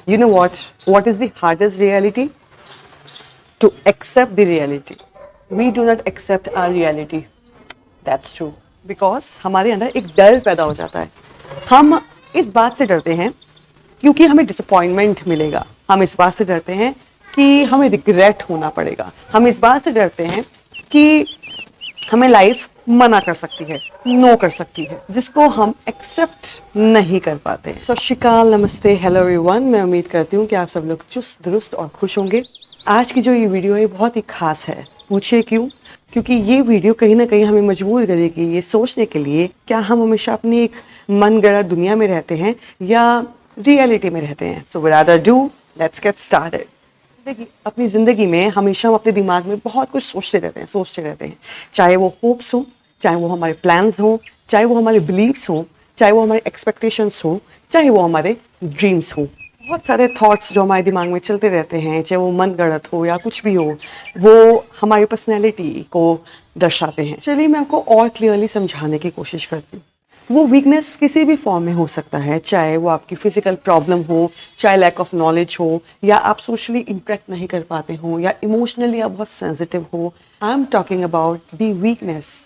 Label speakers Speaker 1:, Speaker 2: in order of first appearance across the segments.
Speaker 1: You know what is the hardest reality? To accept the reality. We do not accept our reality. That's true. Because हमारे अंदर एक डर पैदा हो जाता है. हम इस बात से डरते हैं क्योंकि हमें डिसअपॉइंटमेंट मिलेगा. हम इस बात से डरते हैं कि हमें रिग्रेट होना पड़ेगा. हम इस बात से डरते हैं कि हमें लाइफ मना कर सकती है, नो कर सकती है, जिसको हम एक्सेप्ट नहीं कर पाते. सत श्री अकाल, नमस्ते, हेलो एवरीवन. मैं उम्मीद करती हूँ कि आप सब लोग चुस्त दुरुस्त और खुश होंगे. आज की जो ये वीडियो है बहुत ही खास है. पूछिए क्यों? क्योंकि ये वीडियो कहीं ना कहीं हमें मजबूर करेगी ये सोचने के लिए क्या हम हमेशा अपनी एक मनगढ़ंत दुनिया में रहते हैं या रियलिटी में रहते हैं. So without ado let's get started. देखिए, अपनी ज़िंदगी में हमेशा हम अपने दिमाग में बहुत कुछ सोचते रहते हैं. चाहे वो होप्स हो, चाहे वो हमारे प्लान्स हो, चाहे वो हमारे बिलीव्स हो, चाहे वो हमारे एक्सपेक्टेशंस हो, चाहे वो हमारे ड्रीम्स हो. बहुत सारे थॉट्स जो हमारे दिमाग में चलते रहते हैं, चाहे वो मनगढ़ंत हो या कुछ भी हो, वो हमारी पर्सनैलिटी को दर्शाते हैं. चलिए मैं आपको और क्लियरली समझाने की कोशिश करती हूँ. वो वीकनेस किसी भी फॉर्म में हो सकता है, चाहे वो आपकी फिजिकल प्रॉब्लम हो, चाहे लैक ऑफ नॉलेज हो, या आप सोशली इंटरेक्ट नहीं कर पाते हो, या इमोशनली आप बहुत सेंसिटिव हो. I am talking about the weakness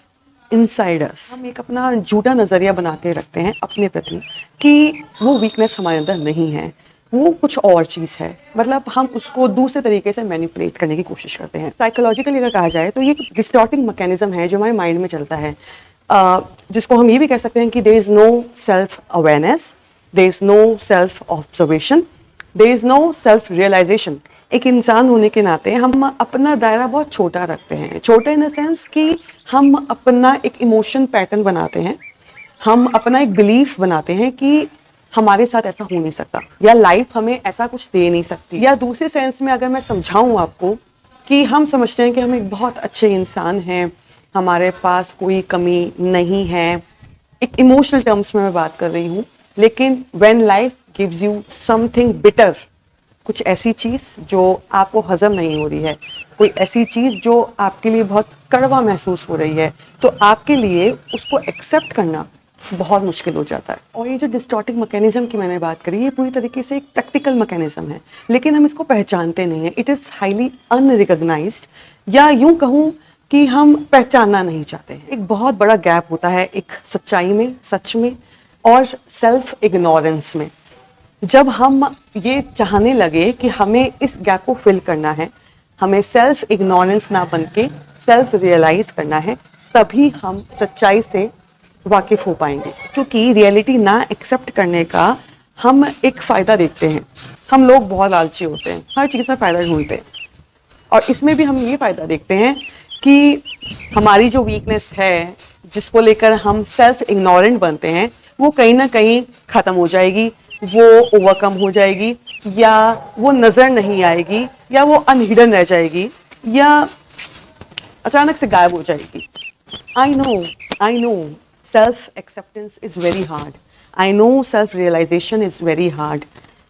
Speaker 1: inside us. हम एक अपना झूठा नज़रिया बना के रखते हैं अपने प्रति कि वो वीकनेस हमारे अंदर नहीं है, वो कुछ और चीज़ है. मतलब हम उसको दूसरे तरीके से मैनिपुलेट करने की कोशिश करते हैं. साइकोलॉजिकली अगर कहा जाए तो ये डिस्टॉर्टिंग मैकेनिज्म है जो हमारे माइंड में चलता है, जिसको हम ये भी कह सकते हैं कि there is no self awareness, there is no self observation, there is no self realisation. एक इंसान होने के नाते हम अपना दायरा बहुत छोटा रखते हैं. छोटा इन द सेंस कि हम अपना एक इमोशन पैटर्न बनाते हैं, हम अपना एक बिलीफ बनाते हैं कि हमारे साथ ऐसा हो नहीं सकता, या लाइफ हमें ऐसा कुछ दे नहीं सकती. या दूसरे सेंस में अगर मैं समझाऊं आपको कि हम समझते हैं कि हम एक बहुत अच्छे इंसान हैं, हमारे पास कोई कमी नहीं है. एक इमोशनल टर्म्स में मैं बात कर रही हूँ. लेकिन when life gives you something bitter, कुछ ऐसी चीज़ जो आपको हजम नहीं हो रही है, कोई ऐसी चीज़ जो आपके लिए बहुत कड़वा महसूस हो रही है, तो आपके लिए उसको एक्सेप्ट करना बहुत मुश्किल हो जाता है. और ये जो डिस्टॉर्टिंग मैकेनिज्म की मैंने बात करी, ये पूरी तरीके से एक प्रैक्टिकल मैकेनिज्म है, लेकिन हम इसको पहचानते नहीं हैं. इट इज़ हाईली अनरिकॉग्नाइज्ड, या यूं कहूँ कि हम पहचानना नहीं चाहते हैं. एक बहुत बड़ा गैप होता है एक सच्चाई में, सच में, और सेल्फ इग्नोरेंस में. जब हम ये चाहने लगे कि हमें इस गैप को फिल करना है, हमें सेल्फ इग्नोरेंस ना बन के सेल्फ रियलाइज करना है, तभी हम सच्चाई से वाकिफ हो पाएंगे. क्योंकि रियलिटी ना एक्सेप्ट करने का हम एक फ़ायदा देखते हैं. हम लोग बहुत लालची होते हैं, हर चीज़ में फ़ायदा ढूंढते हैं, और इसमें भी हम ये फ़ायदा देखते हैं कि हमारी जो वीकनेस है, जिसको लेकर हम सेल्फ इग्नोरेंट बनते हैं, वो कहीं ना कहीं ख़त्म हो जाएगी, वो ओवरकम हो जाएगी, या वो नज़र नहीं आएगी, या वो अनहिडन रह जाएगी, या अचानक से गायब हो जाएगी. I know self acceptance is very hard. I know self realisation is very hard.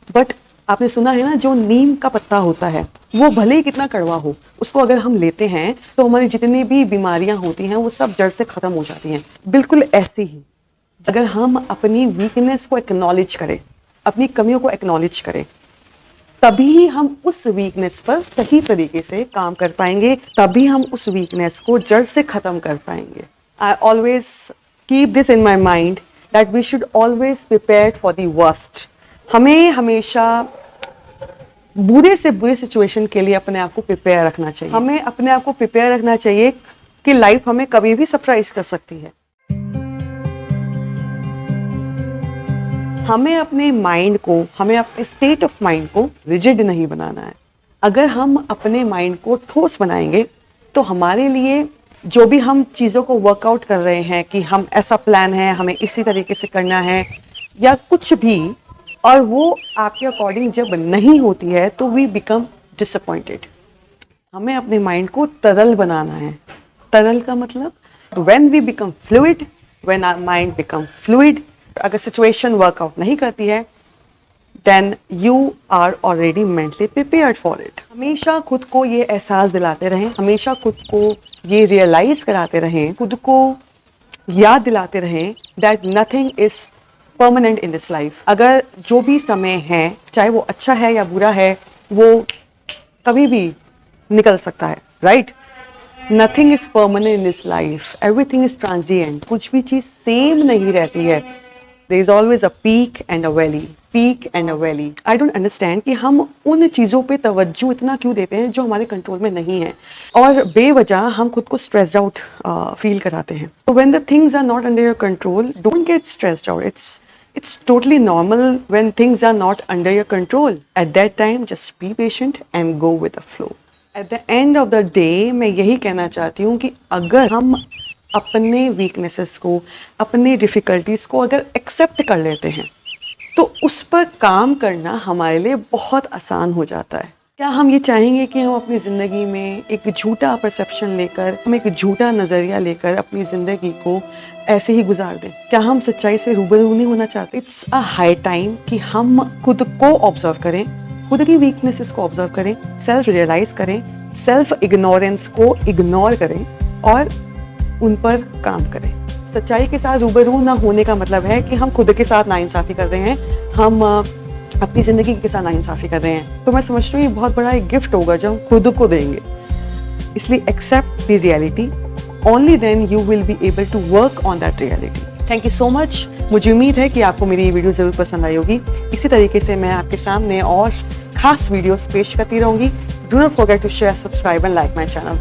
Speaker 1: But आपने सुना है ना, जो नीम का पत्ता होता है वो भले ही कितना कड़वा हो, उसको अगर हम लेते हैं तो हमारी जितनी भी बीमारियां होती हैं वो सब जड़ से ख़त्म हो जाती हैं. बिल्कुल ऐसे ही अगर हम अपनी वीकनेस को एक्नॉलेज करें, अपनी कमियों को एक्नॉलेज करें, तभी हम उस वीकनेस पर सही तरीके से काम कर पाएंगे, तभी हम उस वीकनेस को जड़ से ख़त्म कर पाएंगे. I always keep this in my mind that we should always prepare for the worst. हमें हमेशा बुरे से बुरे सिचुएशन के लिए अपने आप को प्रिपेयर रखना चाहिए. हमें अपने आप को प्रिपेयर रखना चाहिए कि लाइफ हमें कभी भी सरप्राइज कर सकती है. हमें अपने माइंड को, हमें अपने स्टेट ऑफ माइंड को रिजिड नहीं बनाना है. अगर हम अपने माइंड को ठोस बनाएंगे तो हमारे लिए जो भी हम चीज़ों को वर्कआउट कर रहे हैं कि हम ऐसा प्लान है, हमें इसी तरीके से करना है, या कुछ भी, और वो आपके अकॉर्डिंग जब नहीं होती है तो वी बिकम डिसअपॉइंटेड. हमें अपने माइंड को तरल बनाना है. तरल का मतलब when we become fluid, when our mind become fluid, अगर सिचुएशन वर्कआउट नहीं करती है, then you are already mentally prepared for it. हमेशा खुद को ये एहसास दिलाते रहें, हमेशा खुद को ये रियलाइज कराते रहें, खुद को याद दिलाते रहें that nothing is permanent in this life. अगर जो भी समय है, चाहे वो अच्छा है या बुरा है, वो कभी भी निकल सकता है, right? Nothing is permanent in this life, everything is transient. कुछ भी चीज सेम नहीं रहती है। There is always a peak and a valley, peak and a valley. I don't understand कि हम उन चीज़ों पे तवज्जो इतना क्यों देते हैं जो हमारे कंट्रोल में नहीं है, और बेवजह हम खुद को स्ट्रेस्ड आउट फील कराते हैं। तो when the things are not under your control, don't get stressed out. It's totally normal when things are not under your control. At that time, just be patient and go with the flow. At the end of the day, मैं यही कहना चाहती हूँ कि अगर हम अपने weaknesses को, अपने difficulties को अगर accept कर लेते हैं, तो उस पर काम करना हमारे लिए बहुत आसान हो जाता है। क्या हम ये चाहेंगे कि हम अपनी ज़िंदगी में एक झूठा परसेप्शन लेकर, हम एक झूठा नज़रिया लेकर अपनी ज़िंदगी को ऐसे ही गुजार दें? क्या हम सच्चाई से रूबरू नहीं होना चाहते? इट्स अ हाई टाइम कि हम खुद को ऑब्जर्व करें, खुद की वीकनेसेस को ऑब्जर्व करें, सेल्फ रियलाइज करें, सेल्फ इग्नोरेंस को इग्नोर करें और उन पर काम करें। सच्चाई के साथ रूबरू ना होने का मतलब है कि हम खुद के साथ नाइंसाफ़ी कर रहे हैं, हम अपनी ज़िंदगी के साथ नाइंसाफ़ी कर रहे हैं। तो मैं समझती हूँ ये बहुत बड़ा एक गिफ्ट होगा जो हम खुद को देंगे। इसलिए accept the reality, only then you will be able to work on that reality. Thank you so much. मुझे उम्मीद है कि आपको मेरी ये वीडियो ज़रूर पसंद आई होगी। इसी तरीके से मैं आपके सामने और खास वीडियोस पेश करती रहूँगी। Do not forget to share, subscribe and like my channel.